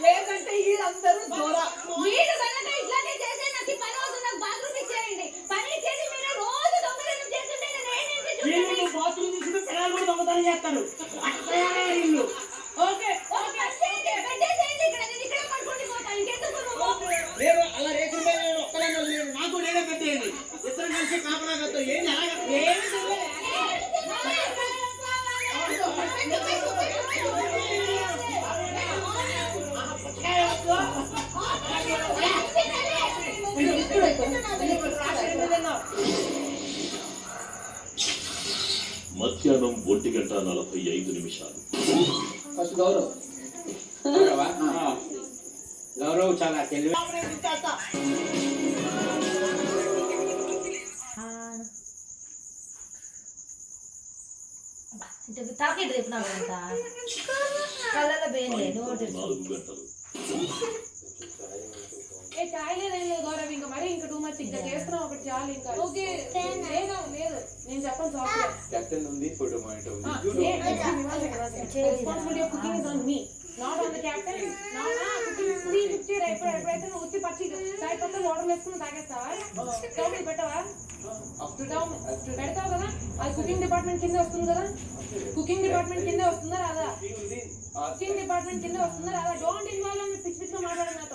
లేదంటే వీళ్ళందరూ మీరు కనుక ఇట్లానే చేస్తే నాకు పని అవుతుంది. నాకు బాత్రూమ్ ఇచ్చేయండి. పని ఇచ్చేసి మీరు రోజు దొంగతనం చేస్తుంటే నేను బాత్రూమ్ తీసుకుంటే పిల్లలు కూడా దొంగతనం చేస్తారు. ఇల్లు ఓకే ఓకే పెట్టేసేయండి. ఇక్కడ నేను ఇక్కడ పడుకొని పోతా. ఇంకెందుకు లేదు అలా రేషన్ ఒక్కడే నాకు నేనే పెట్టేయండి. ఇద్దరు కలిసి కాపలా కట్టు. ఏంటి అలాగే మధ్యాహ్నం 1:45. ఫస్ట్ గౌరవ్ గౌరవ్ చాలా తెలివి. తాకేది రేపు నాకు కళ్ళలో పోయింది. 4 గంటలు. గౌరవ్ ఇంకా మరి ఇంకా 2 months ఇంకా చేస్తున్నాం. ఒకటి చాలు ఇంకా. ఓకే లేదు నేను చెప్పను. సాఫ్ట్వేర్ కెప్టెన్ ఉంది, ఫోటో మానిటర్ ఉంది. Responsibility of cooking is on me, not on the captain. Cooking free ఇచ్చారు. ఎప్పుడైతే నువ్వు వచ్చి పచ్చి సైడ్ పక్కన వాటర్ వేసుకుని తాగేస్తావా? స్టవ్ మీద పెట్టవా? పెడతావు కదా. అది కుకింగ్ డిపార్ట్మెంట్ కింద వస్తుంది కదా. కుకింగ్ డిపార్ట్మెంట్ కింద వస్తుందా రాదా? కుకింగ్ డిపార్ట్మెంట్ కింద వస్తుందా రాదా? డోంట్ ఇన్వాల్వ్ అని పిచ్చి పిచ్చిగా మాట్లాడు నాతో.